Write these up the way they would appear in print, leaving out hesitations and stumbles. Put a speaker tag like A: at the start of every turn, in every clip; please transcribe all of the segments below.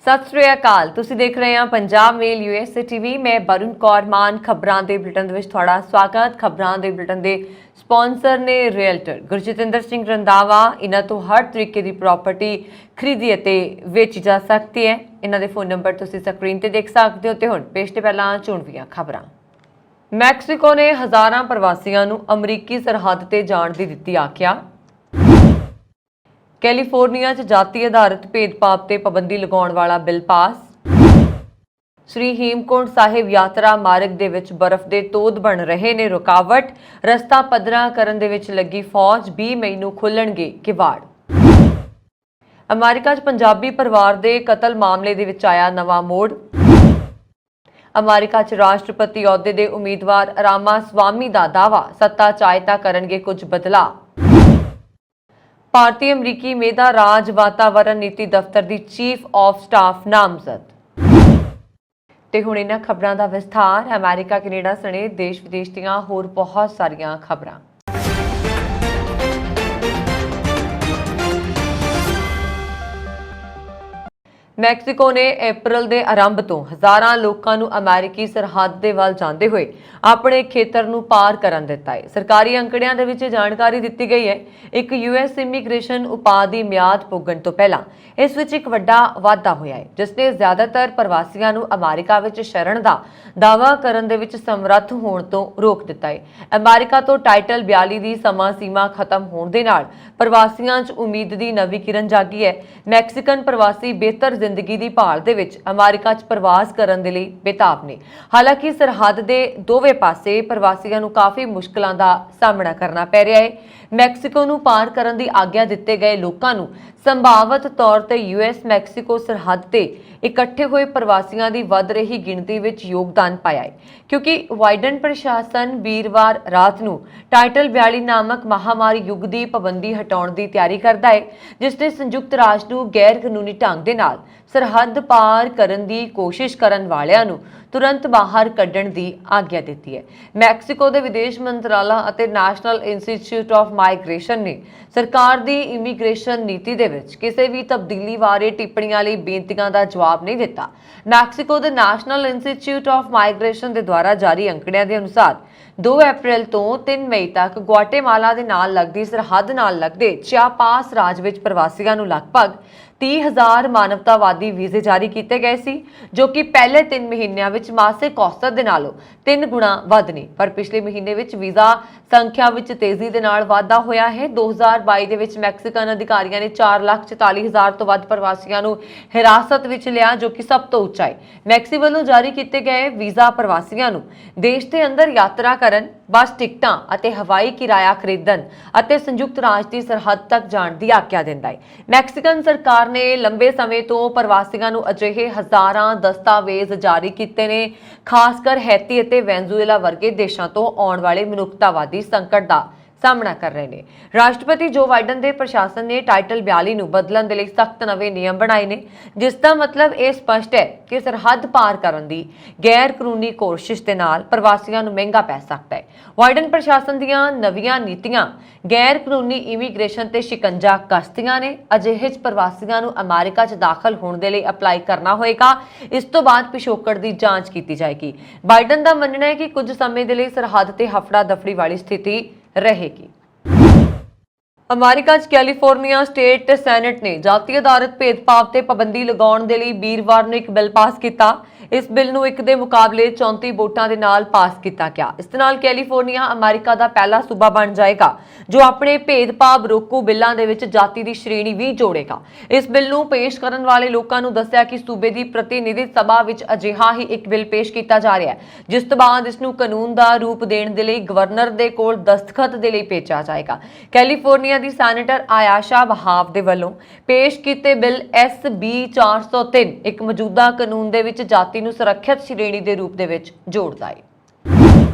A: सत श्री अकाल। तुसीं देख रहे हैं पंजाब मेल यूएसए टीवी। मैं वरुण कौर मान। खबरां दे बुलेटिन विच तुहाडा स्वागत। खबरां दे बुलेटिन दे स्पॉन्सर ने रियल्टर गुरजितेंद्र सिंह रंधावा। इन्हां तो हर तरीके की प्रॉपर्टी खरीदी अते वेची जा सकती है। इन्हां दे फोन नंबर तुसीं स्क्रीन ते देख सकते हो। ते हुण पेश ते पहलां चुणवीआं खबरां। मैक्सीको ने हज़ारां प्रवासियां नूं अमरीकी सरहद ते जाण दी दित्ती आख्या। कैलीफोर्निया च जाति आधारित भेदभाव ते पाबंदी लगाउण वाला बिल पास। श्री हेमकुंड साहिब यात्रा मार्ग दे विच बर्फ दे तोद बन रहे ने रुकावट। रस्ता पद्धरा करन दे विच लगी फौज। 20 मई नूं खुलणगे किवाड़। अमेरिका च पंजाबी परिवार दे कतल मामले दे विच आया नवां मोड़। अमेरिका च राष्ट्रपति अहुदे दे उम्मीदवार रामास्वामी दा दावा सत्ता चायता करनगे कुछ बदलाव। भारतीय अमरीकी मेधा राज वातावरण नीति दफ्तर की चीफ ऑफ स्टाफ नामजद। ते हुण इन्हां खबरां दा विस्तार। अमेरिका कनेडा सने देश विदेश दीआं होर बहुत सारियां खबरां। मैक्सीको ने अप्रैल के आरंभ तो हज़ारां लोगों को अमेरिकी सरहद के वल जाते हुए अपने खेतर नूं पार करन दिता है। सरकारी अंकड़ियां दे विच जानकारी दी गई है। एक यूएस इमीग्रेशन उपाधि म्याद पुगण तो पहला इस विच एक वड्डा वाधा होया है, जिसने ज़्यादातर प्रवासियों नूं अमेरिका विच शरण दा दावा करन दे विच समर्थ होण तो रोक दिता है। अमेरिका तो टाइटल 42 की समा सीमा खत्म होण दे नाल प्रवासियों च उम्मीद की नवी किरण जागी है। मैक्सीकन प्रवासी बेहतर जिंदगी की भाल दे विच अमेरिका च प्रवास करन दे लई बेताब ने। हालांकि सरहद के दोवें पासे प्रवासियों नूं काफ़ी मुश्किलों का सामना करना पै रहा है। मैक्सीको नूं पार करन दी आग्या दिते गए लोगों नूं संभावित तौर पर यूएस मैक्सीको सरहद ते इकट्ठे हुए प्रवासियों की वध रही गिणती विच योगदान पाया है, क्योंकि बाइडन प्रशासन वीरवार रात नूं टाइटल 42 नामक महामारी युग की पाबंदी हटाउण की तैयारी करता है, जिसने संयुक्त राष्ट्र नूं गैर कानूनी ढंग दे नाल सरहद पार करन दी कोशिश करन वालियां नूं तुरंत बाहर कड्ढण की आग्या दी है। मैक्सीको के विदेश मंत्रालय और नैशनल इंस्टीट्यूट ऑफ माइग्रेशन ने सरकार की इमीग्रेशन नीति दे विच किसी भी तब्दीली बारे टिप्पणियां लई बेनतियां का जवाब नहीं दिता। मैक्सीको के नैशनल इंस्टीट्यूट ऑफ माइग्रेशन के द्वारा जारी अंकड़ियां के अनुसार 2 अप्रैल तो 3 मई तक ग्वाटेमाला के नाल लगदी सरहद नाल लगदे चियापास राज विच प्रवासियों नूं लगभग 30,000 मानवतावादी वीजे जारी किए गए सी, जो कि पहले 3 महीनों में मासिक औसत के नालों 3 गुणा वध ने। पर पिछले महीने में वीजा संख्या में तेजी के नाल वाधा होया है। 2022 दे विच मैक्सीकन अधिकारियों ने 4,44,000 तो वध प्रवासियों को हिरासत में लिया, जो कि सब तो उच्चा है। मैक्सी वालों जारी किए गए वीजा प्रवासियों को देश के अंदर यात्रा करन, बस टिकटां अते हवाई किराया खरीदण अते संयुक्त राष्ट्र की सरहद तक जाण दी आग्या दिंदा है। मैक्सीकन सरकार ने लंबे समय तो प्रवासियों को अजिहे हज़ारां दस्तावेज जारी किए ने, खासकर हैती अते वेनेजुएला वर्गे देशों तो आने वाले मनुखतावादी संकट का सामना कर रहे हैं। राष्ट्रपति जो बाइडन के प्रशासन ने टाइटल 42 नूं बदलण दे लई सख्त नवे नियम बनाए ने, जिसका मतलब यह स्पष्ट है कि सरहद पार करन दी गैर कानूनी कोशिश के नाल प्रवासियों को महंगा पै सकता है। बाइडन प्रशासन दीआं नवीआं नीतियां गैर कानूनी इमीग्रेशन ते शिकंजा कसदियां ने। अजिहे प्रवासियों को अमेरिका च दाखिल होने के लिए अपलाई करना होएगा। इस तो बाद पिछोकड़ की जांच की जाएगी। बाइडन का मनना है कि कुछ समय के लिए सरहद ते हफड़ा दफड़ी वाली स्थिति रहेगी। अमेरिका च कैलीफोर्निया स्टेट सैनेट ने जाति आधारित भेदभाव ते पाबंदी लगाउण दे लई वीरवार नूं एक बिल पास किया। इस बिल नूं एक दे मुकाबले 34 वोटां दे नाल पास किया गया। इस दे नाल कैलीफोर्निया अमेरिका का पहला सूबा बन जाएगा जो अपने भेदभाव रोकू बिलों दे विच जाति की श्रेणी भी जोड़ेगा। इस बिल नूं पेश करन वाले लोगों ने दस्सिया कि सूबे की प्रतिनिधि सभा विच अजिहा ही एक बिल पेश किया जा रहा है, जिस तो बाद इसनूं कानून का रूप देण दे लई गवर्नर दे कोल दस्तखत दे लई भेजा जाएगा। कैलीफोर्निया दी सैनेटर आयाशा वहाब दे वल्लों पेश किए बिल SB 403 एक मौजूदा कानून दे विच जाति नूं सुरੱਖਿਅਤ श्रेणी के रूप दे विच जोड़दा है।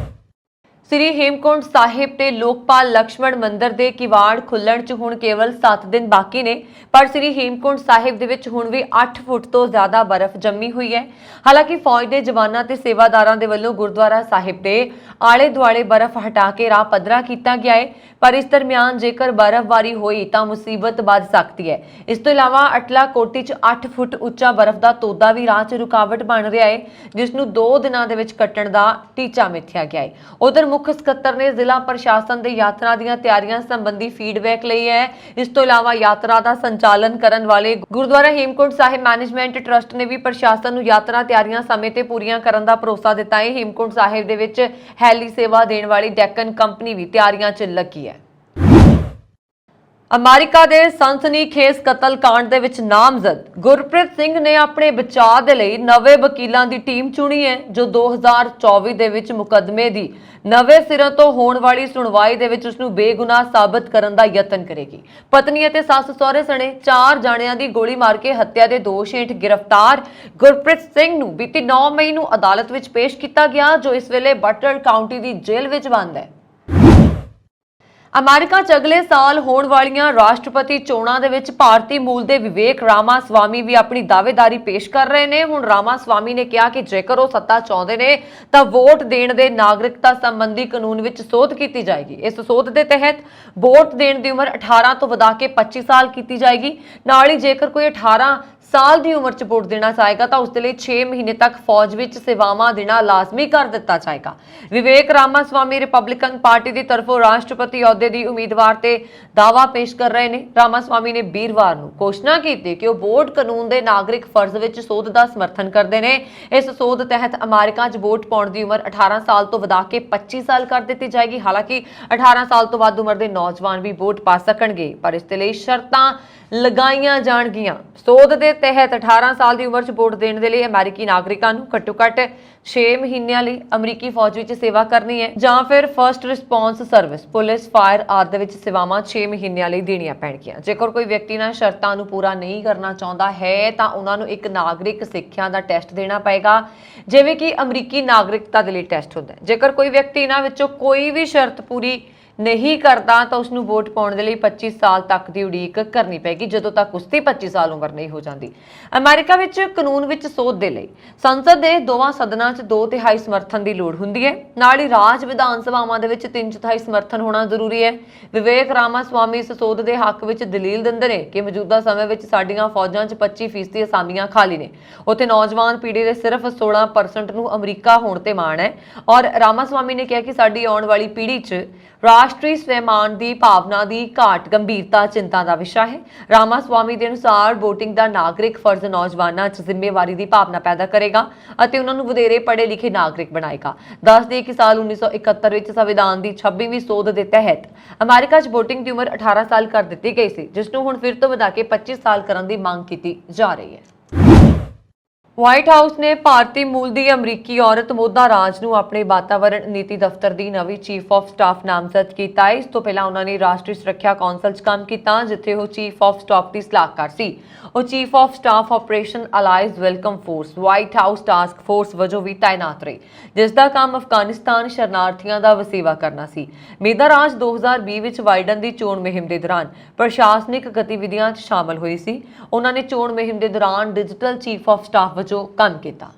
A: ਸ੍ਰੀ ਹੇਮਕੁੰਟ ਸਾਹਿਬ ਤੇ ਲੋਕਪਾਲ ਲక్ష్మణ ਮੰਦਿਰ ਦੇ ਕਿਵਾੜ ਖੁੱਲਣ 'ਚ ਹੁਣ ਕੇਵਲ 7 ਦਿਨ ਬਾਕੀ ਨੇ, ਪਰ ਸ੍ਰੀ ਹੇਮਕੁੰਟ ਸਾਹਿਬ ਦੇ ਵਿੱਚ ਹੁਣ ਵੀ 8 ਫੁੱਟ ਤੋਂ ਜ਼ਿਆਦਾ ਬਰਫ਼ ਜੰਮੀ ਹੋਈ ਹੈ। ਹਾਲਾਂਕਿ ਫੌਜ ਦੇ ਜਵਾਨਾਂ ਤੇ ਸੇਵਾਦਾਰਾਂ ਦੇ ਵੱਲੋਂ ਗੁਰਦੁਆਰਾ ਸਾਹਿਬ ਦੇ ਆਲੇ ਦੁਆਲੇ ਬਰਫ਼ ਹਟਾ ਕੇ ਰਾਹ ਪੱਧਰਾ ਕੀਤਾ ਗਿਆ ਹੈ, ਪਰ ਇਸ ਦਰਮਿਆਨ ਜੇਕਰ ਬਰਫ਼ਬਾਰੀ ਹੋਈ ਤਾਂ ਮੁਸੀਬਤ ਵੱਧ ਸਕਦੀ ਹੈ। ਇਸ ਤੋਂ ਇਲਾਵਾ ਅਟਲਾ ਕੋਟੀ 'ਚ 8 ਫੁੱਟ ਉੱਚਾ ਬਰਫ਼ ਦਾ ਤੋਦਾ ਵੀ ਰਾਹ 'ਚ ਰੁਕਾਵਟ ਬਣ ਰਿਹਾ ਹੈ, ਜਿਸ ਨੂੰ 2 ਦਿਨਾਂ ਦੇ ਵਿੱਚ ਕੱਟਣ ਦਾ ਟੀਚਾ ਮਿੱਥਿਆ ਗਿਆ ਹੈ। ਉਧਰ ਮੁੱਖ ਸਕੱਤਰ ਨੇ ਜ਼ਿਲ੍ਹਾ ਪ੍ਰਸ਼ਾਸਨ ਦੇ ਯਾਤਰਾ ਦੀਆਂ ਤਿਆਰੀਆਂ ਸੰਬੰਧੀ ਫੀਡਬੈਕ ਲਈ ਹੈ। ਇਸ ਤੋਂ ਇਲਾਵਾ ਯਾਤਰਾ ਦਾ ਸੰਚਾਲਨ ਕਰਨ ਵਾਲੇ ਗੁਰਦੁਆਰਾ ਹੇਮਕੁੰਟ ਸਾਹਿਬ ਮੈਨੇਜਮੈਂਟ ਟਰਸਟ ਨੇ ਵੀ ਪ੍ਰਸ਼ਾਸਨ ਨੂੰ ਯਾਤਰਾ ਤਿਆਰੀਆਂ ਸਮੇਂ ਤੇ ਪੂਰੀਆਂ ਕਰਨ ਦਾ ਭਰੋਸਾ ਦਿੱਤਾ ਹੈ। ਹੇਮਕੁੰਟ ਸਾਹਿਬ ਦੇ ਵਿੱਚ ਹੈਲੀ ਸੇਵਾ ਦੇਣ ਵਾਲੀ ਡੈਕਨ ਕੰਪਨੀ ਵੀ ਤਿਆਰੀਆਂ 'ਚ ਲੱਗੀ ਹੈ। ਅਮਰੀਕਾ ਦੇ ਸਨਸਨੀਖੇਜ਼ ਕਤਲकांड ਦੇ ਵਿੱਚ ਨਾਮਜ਼ਦ ਗੁਰਪ੍ਰੀਤ ਸਿੰਘ ਨੇ ਆਪਣੇ ਬਚਾਅ ਦੇ ਲਈ ਨਵੇਂ ਵਕੀਲਾਂ ਦੀ ਟੀਮ ਚੁਣੀ ਹੈ, ਜੋ 2024 ਦੇ ਵਿੱਚ ਮੁਕੱਦਮੇ ਦੀ ਨਵੇਂ ਸਿਰੋਂ ਤੋਂ ਹੋਣ ਵਾਲੀ ਸੁਣਵਾਈ ਦੇ ਵਿੱਚ ਉਸ ਨੂੰ ਬੇਗੁਨਾਹ ਸਾਬਤ ਕਰਨ ਦਾ ਯਤਨ ਕਰੇਗੀ। ਪਤਨੀ ਅਤੇ ਸੱਸ ਸਹੁਰੇ ਸਣੇ 4 ਜਾਣਿਆਂ ਦੀ ਗੋਲੀ ਮਾਰ ਕੇ ਹੱਤਿਆ ਦੇ ਦੋਸ਼ ਹੇਠ ਗ੍ਰਿਫਤਾਰ ਗੁਰਪ੍ਰੀਤ ਸਿੰਘ ਨੂੰ ਬੀਤੀ 9 ਮਈ ਨੂੰ ਅਦਾਲਤ ਵਿੱਚ ਪੇਸ਼ ਕੀਤਾ ਗਿਆ, ਜੋ ਇਸ ਵੇਲੇ ਬਟਲਰ ਕਾਉਂਟੀ ਦੀ ਜੇਲ੍ਹ ਵਿੱਚ ਬੰਦ ਹੈ। ਅਮਰੀਕਾ 'ਚ ਅਗਲੇ ਸਾਲ ਹੋਣ ਵਾਲੀਆਂ ਰਾਸ਼ਟਰਪਤੀ ਚੋਣਾਂ ਦੇ ਵਿੱਚ ਭਾਰਤੀ ਮੂਲ ਦੇ ਵਿਵੇਕ ਰਾਮਾਸਵਾਮੀ ਵੀ ਆਪਣੀ ਦਾਅਵੇਦਾਰੀ ਪੇਸ਼ ਕਰ ਰਹੇ ਨੇ। ਹੁਣ ਰਾਮਾਸਵਾਮੀ ਨੇ ਕਿਹਾ ਕਿ ਜੇਕਰ ਉਹ ਸੱਤਾ ਚਾਹੁੰਦੇ ਨੇ ਤਾਂ ਵੋਟ ਦੇਣ ਦੇ ਨਾਗਰਿਕਤਾ ਸੰਬੰਧੀ ਕਾਨੂੰਨ ਵਿੱਚ ਸੋਧ ਕੀਤੀ ਜਾਏਗੀ। ਇਸ ਸੋਧ ਦੇ ਤਹਿਤ ਵੋਟ ਦੇਣ ਦੀ ਉਮਰ 18 ਤੋਂ ਵਧਾ ਕੇ 25 ਸਾਲ ਕੀਤੀ ਜਾਏਗੀ। ਨਾਲ ਹੀ ਜੇਕਰ ਕੋਈ 18 ਸਾਲ ਦੀ ਉਮਰ 'ਚ ਵੋਟ ਦੇਣਾ ਚਾਹੇਗਾ ਤਾਂ ਉਸ ਦੇ ਲਈ 6 ਮਹੀਨੇ ਤੱਕ ਫੌਜ ਵਿੱਚ ਸੇਵਾਵਾਂ ਦੇਣਾ ਲਾਜ਼ਮੀ ਕਰ ਦਿੱਤਾ ਜਾਏਗਾ। ਵਿਵੇਕ ਰਾਮਾਸਵਾਮੀ ਰਿਪਬਲਿਕਨ ਪਾਰਟੀ ਦੀ ਤਰਫੋਂ ਰਾਸ਼ਟਰਪਤੀ ਅਹੁਦੇ ਦੀ ਉਮੀਦਵਾਰ ਤੇ ਦਾਅਵਾ ਪੇਸ਼ ਕਰ ਰਹੇ ਨੇ। ਰਾਮਾਸਵਾਮੀ ਨੇ ਵੀਰਵਾਰ ਨੂੰ ਘੋਸ਼ਣਾ ਕੀਤੀ ਕਿ ਉਹ ਵੋਟ ਕਾਨੂੰਨ ਦੇ ਨਾਗਰਿਕ ਫਰਜ਼ ਵਿੱਚ ਸੋਧ ਦਾ ਸਮਰਥਨ ਕਰਦੇ ਨੇ। ਇਸ ਸੋਧ ਤਹਿਤ ਅਮਰੀਕਾ 'ਚ ਵੋਟ ਪਾਉਣ ਦੀ ਉਮਰ 18 ਸਾਲ ਤੋਂ ਵਧਾ ਕੇ 25 ਸਾਲ ਕਰ ਦਿੱਤੀ ਜਾਏਗੀ। ਹਾਲਾਂਕਿ 18 ਸਾਲ ਤੋਂ ਵੱਧ ਉਮਰ ਦੇ ਨੌਜਵਾਨ ਵੀ ਵੋਟ ਪਾ ਸਕਣਗੇ, ਪਰ ਇਸ ਦੇ ਲਈ ਸ਼ਰਤਾਂ ਲਗਾਈਆਂ ਜਾਣਗੀਆਂ। ਸੋਧ ਦੇ ਤਹਿਤ 18 ਸਾਲ ਦੀ ਉਮਰ 'ਚ ਵੋਟ ਦੇਣ ਦੇ ਲਈ ਅਮਰੀਕੀ ਨਾਗਰਿਕਾਂ ਨੂੰ ਘੱਟੋ-ਘੱਟ 6 ਮਹੀਨਿਆਂ ਲਈ ਅਮਰੀਕੀ ਫੌਜ ਵਿੱਚ ਸੇਵਾ ਕਰਨੀ ਹੈ, ਜਾਂ ਫਿਰ first response service, police, fire ਆਦਿ ਦੇ ਵਿੱਚ ਸੇਵਾਵਾਂ 6 ਮਹੀਨਿਆਂ ਲਈ ਦੇਣੀਆਂ ਪੈਣਗੀਆਂ। ਜੇਕਰ ਕੋਈ ਵਿਅਕਤੀ ਇਹਨਾਂ ਸ਼ਰਤਾਂ ਨੂੰ ਪੂਰਾ ਨਹੀਂ ਕਰਨਾ ਚਾਹੁੰਦਾ ਹੈ ਤਾਂ ਉਹਨਾਂ ਨੂੰ ਇੱਕ ਨਾਗਰਿਕ ਸਿੱਖਿਆ ਦਾ ਟੈਸਟ ਦੇਣਾ ਪਏਗਾ, ਜਿਵੇਂ ਕਿ ਅਮਰੀਕੀ ਨਾਗਰਿਕਤਾ ਦੇ ਲਈ ਟੈਸਟ ਹੁੰਦਾ ਹੈ। ਜੇਕਰ ਕੋਈ ਵਿਅਕਤੀ ਇਹਨਾਂ ਵਿੱਚੋਂ ਕੋਈ ਵੀ ਸ਼ਰਤ ਪੂਰੀ ਨਹੀਂ ਕਰਦਾ ਤਾਂ ਉਸ ਨੂੰ ਵੋਟ ਪਾਉਣ ਦੇ ਲਈ 25 ਸਾਲ ਤੱਕ ਦੀ ਉਡੀਕ ਕਰਨੀ ਪੈਗੀ, ਜਦੋਂ ਤੱਕ ਉਸ ਦੀ 25 ਸਾਲ ਉਮਰ ਨਹੀਂ ਹੋ ਜਾਂਦੀ। ਅਮਰੀਕਾ ਵਿੱਚ ਕਾਨੂੰਨ ਵਿੱਚ ਸੋਧ ਦੇ ਲਈ ਸੰਸਦ ਦੇ ਦੋਵਾਂ ਸਦਨਾਂ 'ਚ 2/3 ਸਮਰਥਨ ਦੀ ਲੋੜ ਹੁੰਦੀ ਹੈ। ਨਾਲ ਹੀ ਰਾਜ ਵਿਧਾਨ ਸਭਾਵਾਂ ਦੇ ਵਿੱਚ 3/4 ਸਮਰਥਨ ਹੋਣਾ ਜ਼ਰੂਰੀ ਹੈ। ਵਿਵੇਕ ਰਾਮਾਸਵਾਮੀ ਇਸ ਸੋਧ ਦੇ ਹੱਕ ਵਿੱਚ ਦਲੀਲ ਦਿੰਦੇ ਨੇ ਕਿ ਮੌਜੂਦਾ ਸਮੇਂ ਵਿੱਚ ਸਾਡੀਆਂ ਫੌਜਾਂ 'ਚ 25% ਅਸਾਮੀਆਂ ਖਾਲੀ ਨੇ। ਉੱਥੇ ਨੌਜਵਾਨ ਪੀੜ੍ਹੀ ਦੇ ਸਿਰਫ 16% ਨੂੰ ਅਮਰੀਕਾ ਹੋਣ ਤੇ ਮਾਣ ਹੈ। ਔਰ ਰਾਮਾਸਵਾਮੀ ਨੇ ਕਿਹਾ ਕਿ ਸਾਡੀ ਆਉਣ ਵਾਲੀ ਪੀੜ੍ਹੀ 'ਚ ਰਾਸ਼ਟਰੀ ਸਵੈਮਾਨ ਦੀ ਭਾਵਨਾ ਦੀ ਘਾਟ ਗੰਭੀਰਤਾ ਚਿੰਤਾ ਦਾ ਵਿਸ਼ਾ ਹੈ। ਰਾਮਾਸਵਾਮੀ ਦੇ ਅਨੁਸਾਰ ਵੋਟਿੰਗ ਦਾ ਨਾਗਰਿਕ ਫਰਜ਼ ਨੌਜਵਾਨਾਂ 'ਚ ਜ਼ਿੰਮੇਵਾਰੀ ਦੀ ਭਾਵਨਾ ਪੈਦਾ ਕਰੇਗਾ ਅਤੇ ਉਹਨਾਂ ਨੂੰ ਵਧੇਰੇ ਪੜ੍ਹੇ ਲਿਖੇ ਨਾਗਰਿਕ ਬਣਾਏਗਾ। ਦੱਸ ਦਈਏ ਕਿ ਸਾਲ 1971 ਵਿੱਚ ਸੰਵਿਧਾਨ ਦੀ 26ਵੀਂ ਸੋਧ ਦੇ ਤਹਿਤ ਅਮਰੀਕਾ 'ਚ ਵੋਟਿੰਗ ਦੀ ਉਮਰ 18 ਸਾਲ ਕਰ ਦਿੱਤੀ ਗਈ ਸੀ, ਜਿਸ ਨੂੰ ਹੁਣ ਫਿਰ ਤੋਂ ਵਧਾ ਕੇ 25 ਸਾਲ ਕਰਨ ਦੀ ਮੰਗ ਕੀਤੀ ਜਾ ਰਹੀ ਹੈ। ਵਾਈਟ ਹਾਊਸ ਨੇ ਭਾਰਤੀ ਮੂਲ ਦੀ ਅਮਰੀਕੀ ਔਰਤ ਮੋਦਾ ਰਾਜ ਨੂੰ ਆਪਣੇ ਵਾਤਾਵਰਣ ਨੀਤੀ ਦਫ਼ਤਰ ਦੀ ਨਵੀਂ ਚੀਫ ਆਫ ਸਟਾਫ ਨਾਮਜ਼ਦ ਕੀਤਾ ਹੈ। ਇਸ ਤੋਂ ਪਹਿਲਾਂ ਉਹਨਾਂ ਨੇ ਰਾਸ਼ਟਰੀ ਸੁਰੱਖਿਆ ਕੌਂਸਲ 'ਚ ਕੰਮ ਕੀਤਾ, ਜਿੱਥੇ ਉਹ ਚੀਫ ਆਫ ਸਟਾਫ ਦੀ ਸਲਾਹਕਾਰ ਸੀ। ਉਹ chief of staff Operation Allies Welcome force White House task force ਵਜੋਂ ਵੀ ਤਾਇਨਾਤ ਰਹੀ, ਜਿਸ ਦਾ ਕੰਮ ਅਫਗਾਨਿਸਤਾਨ ਸ਼ਰਨਾਰਥੀਆਂ ਦਾ ਵਸੇਵਾ ਕਰਨਾ ਸੀ। ਮੇਦਾ ਰਾਜ 2020 ਵਿੱਚ ਬਾਈਡਨ ਦੀ ਚੋਣ ਮੁਹਿੰਮ ਦੇ ਦੌਰਾਨ ਪ੍ਰਸ਼ਾਸਨਿਕ ਗਤੀਵਿਧੀਆਂ 'ਚ ਸ਼ਾਮਲ ਹੋਈ ਸੀ। ਉਹਨਾਂ ਨੇ ਚੋਣ ਮੁਹਿੰਮ ਦੇ ਦੌਰਾਨ ਡਿਜੀਟਲ ਚੀਫ ਆਫ ਸਟਾਫ ਵਜੋਂ ਕੰਮ ਕੀਤਾ।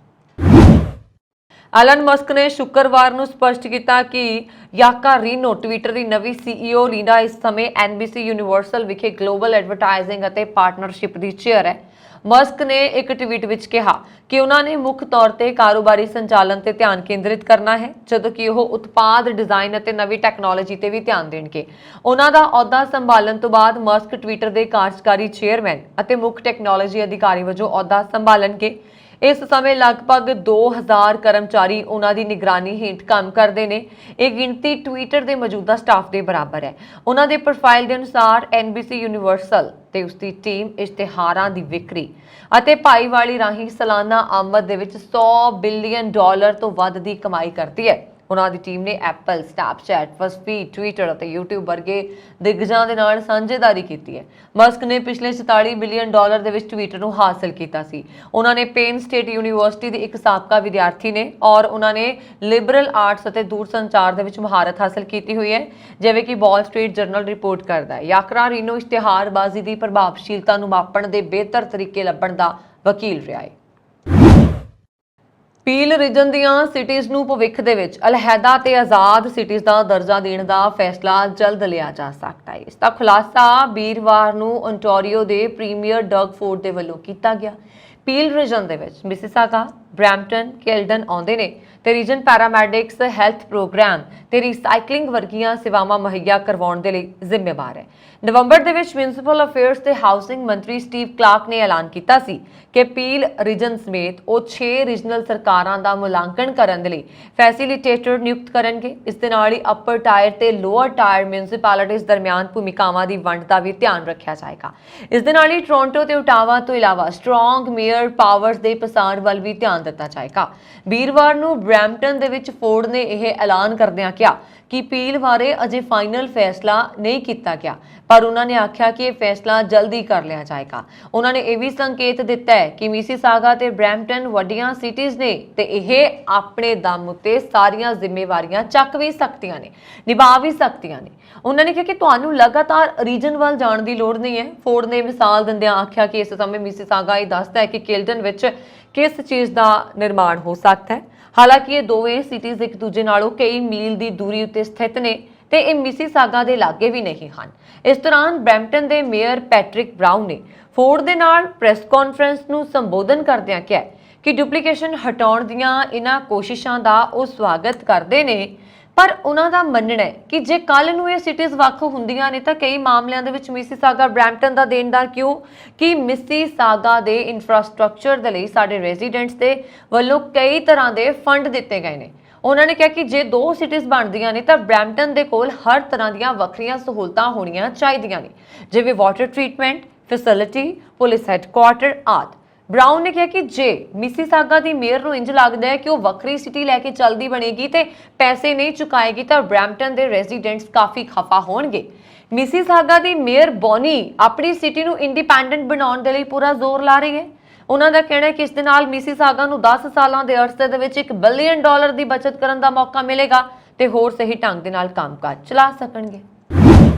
A: ਐਲਨ ਮਸਕ ਨੇ ਸ਼ੁੱਕਰਵਾਰ ਨੂੰ ਸਪਸ਼ਟ ਕੀਤਾ ਕਿ ਯਾਕਾਰੀਨੋ ਟਵਿੱਟਰ ਦੀ ਨਵੀਂ CEO ਲੀਡਾ ਇਸ ਸਮੇਂ NBC ਯੂਨੀਵਰਸਲ ਵਿਖੇ ਗਲੋਬਲ ਐਡਵਰਟਾਈਜ਼ਿੰਗ ਅਤੇ ਪਾਰਟਨਰਸ਼ਿਪ ਦੀ ਚੇਅਰ ਹੈ। ਮਸਕ ਨੇ ਇੱਕ ਟਵੀਟ ਵਿੱਚ ਕਿਹਾ ਕਿ ਉਹਨਾਂ ਨੇ ਮੁੱਖ ਤੌਰ ਤੇ ਕਾਰੋਬਾਰੀ ਸੰਚਾਲਨ ਤੇ ਧਿਆਨ ਕੇਂਦਰਿਤ ਕਰਨਾ ਹੈ, ਜਦੋਂ ਕਿ ਉਹ ਉਤਪਾਦ ਡਿਜ਼ਾਈਨ ਅਤੇ ਨਵੀਂ ਟੈਕਨੋਲੋਜੀ ਤੇ ਵੀ ਧਿਆਨ ਦੇਣਗੇ। ਉਹਨਾਂ ਦਾ ਅਹੁਦਾ ਸੰਭਾਲਣ ਤੋਂ ਬਾਅਦ ਮਸਕ ਟਵਿੱਟਰ ਦੇ ਕਾਰਜਕਾਰੀ ਚੇਅਰਮੈਨ ਅਤੇ ਮੁੱਖ ਟੈਕਨੋਲੋਜੀ ਅਧਿਕਾਰੀ ਵਜੋਂ ਅਹੁਦਾ ਸੰਭਾਲਣਗੇ। ਇਸ ਸਮੇਂ ਲਗਭਗ 2000 ਕਰਮਚਾਰੀ ਉਹਨਾਂ ਦੀ ਨਿਗਰਾਨੀ ਹੇਠ ਕੰਮ ਕਰਦੇ ਨੇ। ਇਹ ਗਿਣਤੀ ਟਵਿੱਟਰ ਦੇ ਮੌਜੂਦਾ ਸਟਾਫ ਦੇ ਬਰਾਬਰ ਹੈ। ਉਹਨਾਂ ਦੇ ਪ੍ਰੋਫਾਈਲ ਦੇ ਅਨੁਸਾਰ NBC ਯੂਨੀਵਰਸਲ ਤੇ ਉਸ ਦੀ ਟੀਮ ਇਸ਼ਤਿਹਾਰਾਂ ਦੀ ਵਿਕਰੀ ਅਤੇ ਭਾਈਵਾਲੀ ਰਾਹੀਂ ਸਾਲਾਨਾ ਆਮਦ ਦੇ ਵਿੱਚ $100 ਬਿਲੀਅਨ ਤੋਂ ਵੱਧ ਦੀ ਕਮਾਈ ਕਰਦੀ ਹੈ। ਉਹਨਾਂ ਦੀ ਟੀਮ ਨੇ ਐਪਲ, ਸਨੈਪਚੈਟ, ਬਜ਼ਫੀਡ, ਟਵਿੱਟਰ ਅਤੇ YouTube ਵਰਗੇ ਦਿਗਜਾਂ ਦੇ ਨਾਲ ਸਾਂਝੇਦਾਰੀ ਕੀਤੀ ਹੈ। ਮਸਕ ਨੇ ਪਿਛਲੇ 44 ਬਿਲੀਅਨ ਡਾਲਰ ਦੇ ਵਿੱਚ ਟਵਿੱਟਰ ਨੂੰ ਹਾਸਲ ਕੀਤਾ ਸੀ। ਉਹਨਾਂ ਨੇ ਪੇਨ ਸਟੇਟ ਯੂਨੀਵਰਸਿਟੀ ਦੇ ਇੱਕ ਸਾਬਕਾ ਵਿਦਿਆਰਥੀ ਨੇ ਔਰ ਉਹਨਾਂ ਨੇ ਲਿਬਰਲ ਆਰਟਸ ਅਤੇ ਦੂਰਸੰਚਾਰ ਦੇ ਵਿੱਚ ਮਹਾਰਤ ਹਾਸਲ ਕੀਤੀ ਹੋਈ ਹੈ, ਜਿਵੇਂ ਕਿ ਵਾਲ ਸਟਰੀਟ ਜਰਨਲ ਰਿਪੋਰਟ ਕਰਦਾ ਹੈ। ਯਾਕਰਾਰੀਨੋ ਇਸ਼ਤਿਹਾਰਬਾਜ਼ੀ ਦੀ ਪ੍ਰਭਾਵਸ਼ੀਲਤਾ ਨੂੰ ਮਾਪਣ ਦੇ ਬਿਹਤਰ ਤਰੀਕੇ ਲੱਭਣ ਦਾ ਵਕੀਲ ਰਿਹਾ ਹੈ। ਪੀਲ ਰੀਜਨ ਦੀਆਂ ਸਿਟੀਜ਼ ਨੂੰ ਭਵਿੱਖ ਦੇ ਵਿੱਚ ਅਲੱਹਦਾ ਤੇ ਆਜ਼ਾਦ ਸਿਟੀਜ਼ ਦਾ ਦਰਜਾ ਦੇਣ ਦਾ ਫੈਸਲਾ ਜਲਦ ਲਿਆ ਜਾ ਸਕਦਾ ਹੈ। ਇਸ ਦਾ ਖੁਲਾਸਾ ਵੀਰਵਾਰ ਨੂੰ ਓਨਟਾਰੀਓ ਦੇ ਪ੍ਰੀਮੀਅਰ ਡਗ ਫੋਰਡ ਦੇ ਵੱਲੋਂ ਕੀਤਾ ਗਿਆ। ਪੀਲ ਰੀਜਨ ਦੇ ਵਿੱਚ ਮਿਸੀਸਾਗਾ, ਬ੍ਰੈਂਪਟਨ, ਕੇਲਡਨ ਆਉਂਦੇ ਨੇ ਤੇ ਰੀਜਨ ਪੈਰਾਮੈਡਿਕਸ ਹੈਲਥ ਪ੍ਰੋਗਰਾਮ ਤੇ ਰੀਸਾਈਕਲਿੰਗ ਵਰਗੀਆਂ ਸੇਵਾਵਾਂ ਮੁਹੱਈਆ ਕਰਵਾਉਣ ਦੇ ਲਈ ਜ਼ਿੰਮੇਵਾਰ ਹੈ। ਨਵੰਬਰ ਦੇ ਵਿੱਚ ਮਿਊਨਿਸਪਲ ਅਫੇਅਰਸ ਤੇ ਹਾਊਸਿੰਗ ਮੰਤਰੀ ਸਟੀਵ ਕਲਾਰਕ ਨੇ ਐਲਾਨ ਕੀਤਾ ਸੀ ਕਿ ਪੀਲ ਰੀਜਨ ਸਮੇਤ ਉਹ 6 ਰੀਜਨਲ ਸਰਕਾਰਾਂ ਦਾ ਮੁਲਾਂਕਣ ਕਰਨ ਦੇ ਲਈ ਫੈਸਿਲੀਟੇਟਰ ਨਿਯੁਕਤ ਕਰਨਗੇ। ਇਸ ਦੇ ਨਾਲ ਹੀ ਅਪਰ ਟਾਇਰ ਤੇ ਲੋਅਰ ਟਾਇਰ ਮਿਊਨਿਸਪੈਲਿਟੀਜ਼ ਦਰਮਿਆਨ ਭੂਮਿਕਾਵਾਂ ਦੀ ਵੰਡ ਦਾ ਵੀ ਧਿਆਨ ਰੱਖਿਆ ਜਾਏਗਾ। ਇਸ ਦੇ ਨਾਲ ਹੀ ਟੋਰਾਂਟੋ ਤੇ ਓਟਾਵਾ ਤੋਂ ਇਲਾਵਾ ਸਟਰੋਂਗ ਮੇਅਰ ਪਾਵਰਸ ਦੇ ਪਸਾਰ ਵੱਲ ਵੀ ਧਿਆਨ ਦਿੱਤਾ ਜਾਏਗਾ। ਵੀਰਵਾਰ ਨੂੰ ਬ੍ਰੈਂਪਟਨ ਦੇ ਵਿੱਚ ਫੋਰਡ ਨੇ ਇਹ ਐਲਾਨ ਕਰਦਿਆਂ ਕਿਹਾ ਕਿ ਪੀਲ ਬਾਰੇ ਅਜੇ ਫਾਈਨਲ ਫੈਸਲਾ ਨਹੀਂ ਕੀਤਾ ਗਿਆ, ਪਰ ਉਹਨਾਂ ਨੇ ਆਖਿਆ ਕਿ ਇਹ ਫੈਸਲਾ ਜਲਦੀ ਕਰ ਲਿਆ ਜਾਏਗਾ। ਉਹਨਾਂ ਨੇ ਇਹ ਵੀ ਸੰਕੇਤ ਦਿੱਤਾ ਹੈ ਕਿ ਮਿਸੀਸਾਗਾ ਤੇ ਬ੍ਰੈਂਪਟਨ ਵੱਡੀਆਂ ਸਿਟੀਜ਼ ਨੇ ਤੇ ਇਹ ਆਪਣੇ ਦਮ ਉੱਤੇ ਸਾਰੀਆਂ ਜ਼ਿੰਮੇਵਾਰੀਆਂ ਚੱਕ ਵੀ ਸਕਦੀਆਂ ਨੇ, ਨਿਭਾ ਵੀ ਸਕਦੀਆਂ ਨੇ। ਉਹਨਾਂ ਨੇ ਕਿਹਾ ਕਿ ਤੁਹਾਨੂੰ ਲਗਾਤਾਰ ਰੀਜਨ ਵੱਲ ਜਾਣ ਦੀ ਲੋੜ ਨਹੀਂ ਹੈ। ਫੋਰਡ ਨੇ ਮਿਸਾਲ ਦਿੰਦਿਆਂ ਆਖਿਆ ਕਿ ਇਸ ਸਮੇਂ ਮਿਸੀਸਾਗਾ ਇਹ ਦੱਸਦਾ ਹੈ ਕਿ ਕੇਲਡਨ ਵਿੱਚ ਕਿਸ ਚੀਜ਼ ਦਾ ਨਿਰਮਾਣ ਹੋ ਸਕਦਾ ਹੈ। ਹਾਲਾਂਕਿ ਇਹ ਦੋਵੇਂ ਸਿਟੀਜ਼ ਇੱਕ ਦੂਜੇ ਨਾਲੋਂ ਕਈ ਮੀਲ ਦੀ ਦੂਰੀ ਉੱਤੇ ਸਥਿਤ ਨੇ ਤੇ ਇਹ ਮਿਸੀਸਾਗਾ ਦੇ ਲਾਗੇ ਵੀ ਨਹੀਂ ਹਨ। ਇਸ ਦੌਰਾਨ ਬ੍ਰੈਂਪਟਨ ਦੇ ਮੇਅਰ ਪੈਟਰਿਕ ਬਰਾਊਨ ਨੇ ਫੋਰਡ ਦੇ ਨਾਲ ਪ੍ਰੈਸ ਕਾਨਫਰੰਸ ਨੂੰ ਸੰਬੋਧਨ ਕਰਦਿਆਂ ਕਿਹਾ ਕਿ ਡੁਪਲੀਕੇਸ਼ਨ ਹਟਾਉਣ ਦੀਆਂ ਇਹਨਾਂ ਕੋਸ਼ਿਸ਼ਾਂ ਦਾ ਉਹ ਸਵਾਗਤ ਕਰਦੇ ਨੇ, ਪਰ ਉਹਨਾਂ ਦਾ ਮੰਨਣਾ ਹੈ ਕਿ ਜੇ ਕੱਲ ਨੂੰ ਇਹ ਸਿਟੀਜ਼ ਵੱਖ ਹੁੰਦੀਆਂ ਨੇ ਤਾਂ ਕਈ ਮਾਮਲਿਆਂ ਦੇ ਵਿੱਚ ਮਿਸੀਸਾਗਾ ਬ੍ਰੈਂਪਟਨ ਦਾ ਦੇਣਦਾਰ ਕਿਉਂ ਕਿ ਮਿਸੀਸਾਗਾ ਦੇ ਇਨਫਰਾਸਟ੍ਰਕਚਰ ਦੇ ਲਈ ਸਾਡੇ ਰੈਜ਼ੀਡੈਂਟਸ ਦੇ ਵੱਲੋਂ ਕਈ ਤਰ੍ਹਾਂ ਦੇ ਫੰਡ ਦਿੱਤੇ ਗਏ ਨੇ। ਉਹਨਾਂ ਨੇ ਕਿਹਾ ਕਿ ਜੇ ਦੋ ਸਿਟੀਜ਼ ਬਣਦੀਆਂ ਨੇ ਤਾਂ ਬ੍ਰੈਂਪਟਨ ਦੇ ਕੋਲ ਹਰ ਤਰ੍ਹਾਂ ਦੀਆਂ ਵੱਖਰੀਆਂ ਸਹੂਲਤਾਂ ਹੋਣੀਆਂ ਚਾਹੀਦੀਆਂ ਨੇ, ਜਿਵੇਂ water treatment facility, police headquarter ਆਦਿ। ਬਰਾਊਨ ਨੇ ਕਿਹਾ ਕਿ ਜੇ ਮਿਸੀਸਾਗਾ ਦੀ ਮੇਅਰ ਨੂੰ ਇੰਜ ਲੱਗਦਾ ਹੈ ਕਿ ਉਹ ਵੱਖਰੀ ਸਿਟੀ ਲੈ ਕੇ ਚੱਲਦੀ ਬਣੇਗੀ ਤੇ ਪੈਸੇ ਨਹੀਂ ਚੁਕਾਏਗੀ ਤਾਂ ਬ੍ਰੈਂਪਟਨ ਦੇ ਰੈਜ਼ੀਡੈਂਟਸ ਕਾਫੀ ਖਫਾ ਹੋਣਗੇ। ਮਿਸੀਸਾਗਾ ਦੀ ਮੇਅਰ ਬੋਨੀ ਆਪਣੀ ਸਿਟੀ ਨੂੰ ਇੰਡੀਪੈਂਡੈਂਟ ਬਣਾਉਣ ਦੇ ਲਈ ਪੂਰਾ ਜ਼ੋਰ ਲਾ ਰਹੀ ਹੈ। ਉਹਨਾਂ ਦਾ ਕਹਿਣਾ ਹੈ ਕਿ ਇਸ ਦੇ ਨਾਲ ਮਿਸੀਸਾਗਾ ਨੂੰ 10 ਸਾਲਾਂ ਦੇ ਅਰਸੇ ਦੇ ਵਿੱਚ $1 ਬਿਲੀਅਨ ਦੀ ਬਚਤ ਕਰਨ ਦਾ ਮੌਕਾ ਮਿਲੇਗਾ ਤੇ ਹੋਰ ਸਹੀ ਢੰਗ ਦੇ ਨਾਲ ਕੰਮਕਾਜ ਚਲਾ ਸਕਣਗੇ।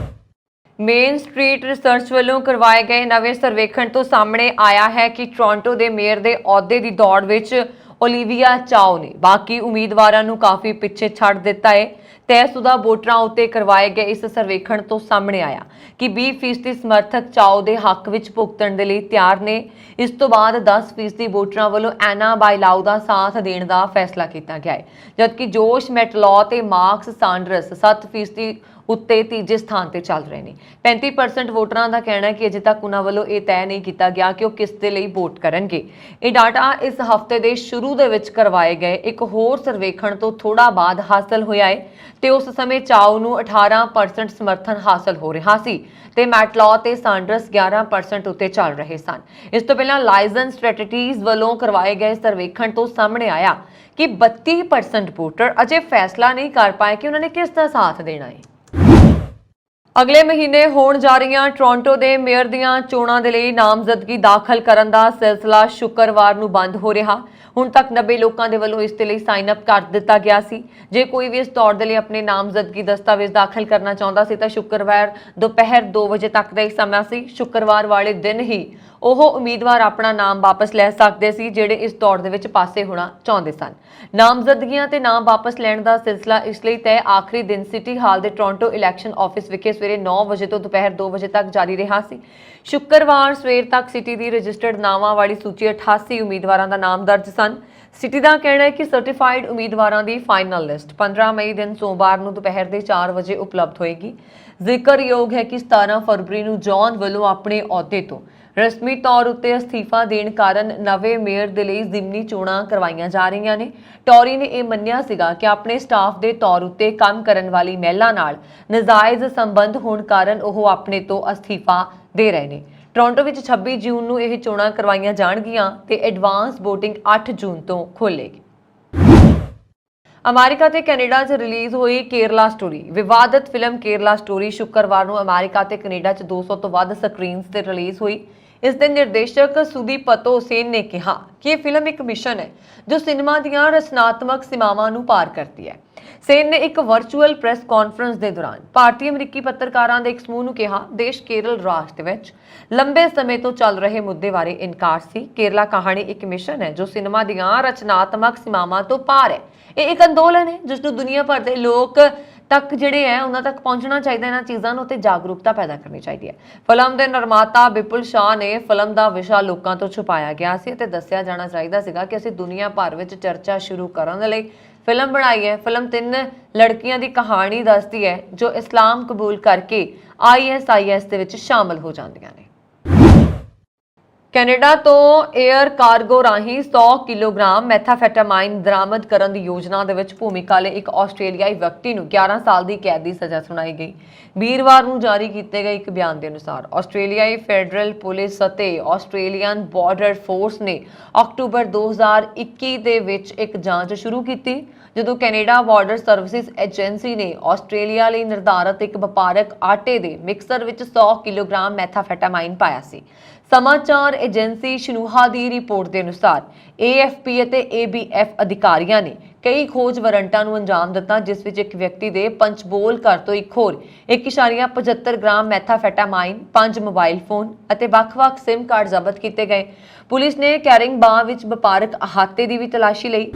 A: ਮੇਨ ਸਟਰੀਟ ਰਿਸਰਚ ਵੱਲੋਂ ਕਰਵਾਏ ਗਏ ਨਵੇਂ ਸਰਵੇਖਣ ਤੋਂ ਸਾਹਮਣੇ ਆਇਆ ਹੈ ਕਿ ਟੋਰਾਂਟੋ ਦੇ ਮੇਅਰ ਦੇ ਅਹੁਦੇ ਦੀ ਦੌੜ ਵਿੱਚ ਓਲੀਵੀਆ ਚਾਓ ਨੇ ਬਾਕੀ ਉਮੀਦਵਾਰਾਂ ਨੂੰ ਕਾਫੀ ਪਿੱਛੇ ਛੱਡ ਦਿੱਤਾ ਹੈ। ਤੈਅਸ਼ੁਦਾ ਵੋਟਰਾਂ ਉੱਤੇ ਕਰਵਾਏ ਗਏ ਇਸ ਸਰਵੇਖਣ ਤੋਂ ਸਾਹਮਣੇ ਆਇਆ ਕਿ 20% ਸਮਰਥਕ ਚਾਓ ਦੇ ਹੱਕ ਵਿੱਚ ਭੁਗਤਣ ਦੇ ਲਈ ਤਿਆਰ ਨੇ। ਇਸ ਤੋਂ ਬਾਅਦ 10% ਵੋਟਰਾਂ ਵੱਲੋਂ ਐਨਾ ਬਾਇਲਾਓ ਦਾ ਸਾਥ ਦੇਣ ਦਾ ਫੈਸਲਾ ਕੀਤਾ ਗਿਆ ਹੈ, ਜਦਕਿ ਜੋਸ਼ ਮੈਟਲॉ ਤੇ ਮਾਰਕਸ ਸਾਂਡਰਸ 7% ਉੱਤੇ ਤੀਜੇ ਸਥਾਨ ਤੇ ਚੱਲ ਰਹੇ ਨੇ। 35% ਵੋਟਰਾਂ ਦਾ ਕਹਿਣਾ ਹੈ ਕਿ ਅਜੇ ਤੱਕ ਉਹਨਾਂ ਵੱਲੋਂ ਇਹ ਤੈਅ ਨਹੀਂ ਕੀਤਾ ਗਿਆ ਕਿ ਉਹ ਕਿਸ ਦੇ ਲਈ ਵੋਟ ਕਰਨਗੇ। ਇਹ ਡਾਟਾ ਇਸ ਹਫ਼ਤੇ ਦੇ ਸ਼ੁਰੂ ਦੇ ਵਿੱਚ ਕਰਵਾਏ ਗਏ ਇੱਕ ਹੋਰ ਸਰਵੇਖਣ ਤੋਂ ਥੋੜਾ ਬਾਅਦ ਹਾਸਲ ਹੋਇਆ ਹੈ ਤੇ ਉਸ ਸਮੇਂ ਚਾਓ ਨੂੰ 18% ਸਮਰਥਨ ਹਾਸਲ ਹੋ ਰਿਹਾ ਸੀ ਤੇ ਮੈਟਲॉ ਤੇ ਸਾਂਡਰਸ 11% ਉੱਤੇ ਚੱਲ ਰਹੇ ਸਨ। ਇਸ ਤੋਂ ਪਹਿਲਾਂ ਲਾਈਜ਼ਨ ਸਟ੍ਰੈਟੇਜੀਜ਼ ਵੱਲੋਂ ਕਰਵਾਏ ਗਏ ਸਰਵੇਖਣ ਤੋਂ ਸਾਹਮਣੇ ਆਇਆ ਕਿ 32% ਵੋਟਰ ਅਜੇ ਫੈਸਲਾ ਨਹੀਂ ਕਰ ਪਾਏ ਕਿ ਉਹਨਾਂ ਨੇ ਕਿਸ ਦਾ ਸਾਥ ਦੇਣਾ ਹੈ। ਅਗਲੇ ਮਹੀਨੇ ਹੋਣ ਜਾ ਰਹੀਆਂ ਟੋਰਾਂਟੋ ਦੇ ਮੇਅਰ ਦੀਆਂ ਚੋਣਾਂ ਦੇ ਲਈ ਨਾਮਜ਼ਦਗੀ ਦਾਖਲ ਕਰਨ ਦਾ ਸਿਲਸਿਲਾ ਸ਼ੁੱਕਰਵਾਰ ਨੂੰ ਬੰਦ ਹੋ ਰਿਹਾ। ਹੁਣ ਤੱਕ 90 ਲੋਕਾਂ ਦੇ ਵੱਲੋਂ ਇਸ ਦੇ ਲਈ ਸਾਈਨ ਅਪ ਕਰ ਦਿੱਤਾ ਗਿਆ ਸੀ। ਜੇ ਕੋਈ ਵੀ ਇਸ ਦੌੜ ਦੇ ਲਈ ਆਪਣੇ ਨਾਮਜ਼ਦਗੀ ਦਸਤਾਵੇਜ਼ ਦਾਖਲ ਕਰਨਾ ਚਾਹੁੰਦਾ ਸੀ ਤਾਂ ਸ਼ੁੱਕਰਵਾਰ ਦੁਪਹਿਰ 2 ਵਜੇ ਤੱਕ ਦਾ ਹੀ ਸਮਾਂ ਸੀ। ਸ਼ੁੱਕਰਵਾਰ ਵਾਲੇ ਦਿਨ ਹੀ ਉਹ ਉਮੀਦਵਾਰ ਆਪਣਾ ਨਾਮ ਵਾਪਸ ਲੈ ਸਕਦੇ ਸੀ ਜਿਹੜੇ ਇਸ ਦੌੜ ਦੇ ਵਿੱਚ ਪਾਸੇ ਹੋਣਾ ਚਾਹੁੰਦੇ ਸਨ। ਨਾਮਜ਼ਦਗੀਆਂ ਤੇ ਨਾਮ ਵਾਪਸ ਲੈਣ ਦਾ ਸਿਲਸਿਲਾ ਇਸ ਲਈ ਤੈਅ ਆਖਰੀ ਦਿਨ ਸਿਟੀ ਹਾਲ ਦੇ ਟੋਰਾਂਟੋ ਇਲੈਕਸ਼ਨ ਆਫਿਸ ਵਿਖੇ ਸਵੇਰੇ 9 ਵਜੇ ਤੋਂ ਦੁਪਹਿਰ 2 ਵਜੇ ਤੱਕ ਜਾਰੀ ਰਿਹਾ ਸੀ। ਸ਼ੁੱਕਰਵਾਰ ਸਵੇਰ ਤੱਕ ਸਿਟੀ ਦੀ ਰਜਿਸਟਰਡ ਨਾਵਾਂ ਵਾਲੀ ਸੂਚੀ 88 ਉਮੀਦਵਾਰਾਂ ਦਾ ਨਾਮ ਦਰਜ ਸਨ। ਸਿਟੀ ਦਾ ਕਹਿਣਾ ਹੈ ਕਿ ਸਰਟੀਫਾਈਡ ਉਮੀਦਵਾਰਾਂ ਦੀ ਫਾਈਨਲ ਲਿਸਟ 15 ਮਈ ਦਿਨ ਸੋਮਵਾਰ ਨੂੰ ਦੁਪਹਿਰ ਦੇ 4 ਵਜੇ ਉਪਲਬਧ ਹੋਏਗੀ। ਜ਼ਿਕਰਯੋਗ ਹੈ ਕਿ 17 ਫਰਵਰੀ ਨੂੰ ਜੌਨ ਵੱਲੋਂ ਆਪਣੇ ਅਹੁਦੇ ਤੋਂ ਰਸਮੀ ਤੌਰ ਉੱਤੇ ਅਸਤੀਫਾ ਦੇਣ ਕਾਰਨ ਨਵੇਂ ਮੇਅਰ ਦੇ ਲਈ ਜ਼ਿਮਨੀ ਚੋਣਾਂ ਕਰਵਾਈਆਂ ਜਾ ਰਹੀਆਂ ਨੇ। ਟੌਰੀ ਨੇ ਇਹ ਮੰਨਿਆ ਸੀਗਾ ਕਿ ਆਪਣੇ ਸਟਾਫ ਦੇ ਤੌਰ ਉੱਤੇ ਕੰਮ ਕਰਨ ਵਾਲੀ ਮਹਿਲਾ ਨਾਲ ਨਜਾਇਜ਼ ਸੰਬੰਧ ਹੋਣ ਕਾਰਨ ਉਹ ਆਪਣੇ ਤੋਂ ਅਸਤੀਫਾ ਦੇ ਰਹੇ ਨੇ। ਟੋਰਾਂਟੋ ਵਿੱਚ 26 ਜੂਨ ਨੂੰ ਇਹ ਚੋਣਾਂ ਕਰਵਾਈਆਂ ਜਾਣਗੀਆਂ ਤੇ ਐਡਵਾਂਸ VOTING 8 ਜੂਨ ਤੋਂ ਖੁੱਲ੍ਹੇਗੀ। ਅਮਰੀਕਾ ਤੇ ਕੈਨੇਡਾ 'ਚ ਰਿਲੀਜ਼ ਹੋਈ ਕੇਰਲਾ ਸਟੋਰੀ। ਵਿਵਾਦਤ ਫਿਲਮ ਕੇਰਲਾ ਸਟੋਰੀ ਸ਼ੁੱਕਰਵਾਰ ਨੂੰ ਅਮਰੀਕਾ ਤੇ ਕੈਨੇਡਾ 'ਚ 200 ਤੋਂ ਵੱਧ ਸਕਰੀਨਸ ਤੇ ਰਿਲੀਜ਼ ਹੋਈ। ਇਸ ਦੇ ਨਿਰਦੇਸ਼ਕ ਸੁਦੀਪਤੋ ਸੇਨ ਨੇ ਕਿਹਾ ਕਿ ਇਹ ਫਿਲਮ ਇੱਕ ਮਿਸ਼ਨ ਹੈ ਜੋ ਸਿਨੇਮਾ ਦੀਆਂ ਰਚਨਾਤਮਕ ਸੀਮਾਵਾਂ ਨੂੰ ਪਾਰ ਕਰਦੀ ਹੈ। ਸੇਨ ਨੇ ਇੱਕ ਵਰਚੁਅਲ ਪ੍ਰੈਸ ਕਾਨਫਰੰਸ ਦੇ ਦੌਰਾਨ ਭਾਰਤੀ ਅਮਰੀਕੀ ਪੱਤਰਕਾਰਾਂ ਦੇ ਇੱਕ ਸਮੂਹ ਨੂੰ ਕਿਹਾ, ਦੇਸ਼ ਕੇਰਲ ਰਾਜ ਦੇ ਵਿੱਚ ਲੰਬੇ ਸਮੇਂ ਤੋਂ ਚੱਲ ਰਹੇ ਮੁੱਦੇ ਬਾਰੇ ਇਨਕਾਰ ਸੀ। ਕੇਰਲਾ ਕਹਾਣੀ ਇੱਕ ਮਿਸ਼ਨ ਹੈ ਜੋ ਸਿਨੇਮਾ ਦੀਆਂ ਰਚਨਾਤਮਕ ਸੀਮਾਵਾਂ ਤੋਂ ਪਾਰ ਹੈ। ਇਹ ਇੱਕ ਅੰਦੋਲਨ ਹੈ ਜਿਸ ਨੂੰ ਦੁਨੀਆ ਭਰ ਦੇ ਲੋਕ ਤੱਕ ਜਿਹੜੇ ਹੈ ਉਹਨਾਂ ਤੱਕ ਪਹੁੰਚਣਾ ਚਾਹੀਦਾ, ਇਹਨਾਂ ਚੀਜ਼ਾਂ ਨੂੰ ਤੇ ਜਾਗਰੂਕਤਾ ਪੈਦਾ ਕਰਨੀ ਚਾਹੀਦੀ ਹੈ। ਫਿਲਮ ਦੇ ਨਿਰਮਾਤਾ ਵਿਪੁਲ ਸ਼ਾਹ ਨੇ ਫਿਲਮ ਦਾ ਵਿਸ਼ਾ ਲੋਕਾਂ ਤੋਂ ਛੁਪਾਇਆ ਗਿਆ ਸੀ ਤੇ ਦੱਸਿਆ ਜਾਣਾ ਚਾਹੀਦਾ ਸੀਗਾ ਕਿ ਅਸੀਂ ਦੁਨੀਆ ਭਰ ਵਿੱਚ ਚਰਚਾ ਸ਼ੁਰੂ ਕਰਨ ਦੇ ਲਈ ਫਿਲਮ ਬਣਾਈ ਹੈ। ਫਿਲਮ 3 ਲੜਕੀਆਂ ਦੀ ਕਹਾਣੀ ਦੱਸਦੀ ਹੈ ਜੋ ਇਸਲਾਮ ਕਬੂਲ ਕਰਕੇ ISIS ਦੇ ਵਿੱਚ ਸ਼ਾਮਲ ਹੋ ਜਾਂਦੀਆਂ ਨੇ। ਕੈਨੇਡਾ ਤੋਂ 에ਅਰ ਕਾਰਗੋ ਰਾਹੀਂ 100 ਕਿਲੋਗ੍ਰਾਮ ਮੈਥਾਫੈਟਾਮਾਈਨ ਬਰਾਮਦ ਕਰਨ ਦੀ ਯੋਜਨਾ ਦੇ ਵਿੱਚ ਭੂਮਿਕਾ ਲਈ ਇੱਕ ਆਸਟ੍ਰੇਲੀਆਈ ਵਿਅਕਤੀ ਨੂੰ 11 ਸਾਲ ਦੀ ਕੈਦ ਦੀ ਸਜ਼ਾ ਸੁਣਾਈ ਗਈ। ਵੀਰਵਾਰ ਨੂੰ ਜਾਰੀ ਕੀਤੇ ਗਏ ਇੱਕ ਬਿਆਨ ਦੇ ਅਨੁਸਾਰ ਆਸਟ੍ਰੇਲੀਆਈ ਫੈਡਰਲ ਪੁਲਿਸ ਅਤੇ ਆਸਟ੍ਰੇਲੀਅਨ ਬਾਰਡਰ ਫੋਰਸ ਨੇ ਅਕਤੂਬਰ 2021 ਦੇ ਵਿੱਚ ਇੱਕ ਜਾਂਚ ਸ਼ੁਰੂ ਕੀਤੀ, ਜਦੋਂ ਕੈਨੇਡਾ ਬਾਰਡਰ ਸਰਵਿਸਿਜ਼ ਏਜੰਸੀ ਨੇ ਆਸਟ੍ਰੇਲੀਆ ਲਈ ਨਿਰਧਾਰਤ ਇੱਕ ਵਪਾਰਕ ਆਟੇ ਦੇ ਮਿਕਸਰ ਵਿੱਚ 100 ਕਿਲੋਗ੍ਰਾਮ ਮੈਥਾਫੈਟਾਮਾਈਨ ਪਾਇਆ ਸੀ। ਸਮਾਚਾਰ ਏਜੰਸੀ ਸ਼ਨੂਹਾ ਦੀ ਰਿਪੋਰਟ ਦੇ ਅਨੁਸਾਰ AFP ਅਤੇ ABF ਅਧਿਕਾਰੀਆਂ ਨੇ ਕਈ ਖੋਜ ਵਾਰੰਟਾਂ ਨੂੰ ਅੰਜਾਮ ਦਿੱਤਾ, ਜਿਸ ਵਿੱਚ ਇੱਕ ਵਿਅਕਤੀ ਦੇ ਪੰਚਬੋਲ ਘਰ ਤੋਂ ਇੱਕ ਹੋਰ 1.75 ਗ੍ਰਾਮ ਮੈਥਾਫੈਟਾਮਾਈਨ, 5 ਮੋਬਾਈਲ ਫੋਨ ਅਤੇ ਵੱਖ-ਵੱਖ SIM ਕਾਰਡ ਜ਼ਬਤ ਕੀਤੇ ਗਏ। ਪੁਲਿਸ ਨੇ ਕੈਰਿੰਗਬਾਂ ਵਿੱਚ ਵਪਾਰਕ ਅਹਾਤੇ ਦੀ ਵੀ ਤਲਾਸ਼ੀ ਲਈ।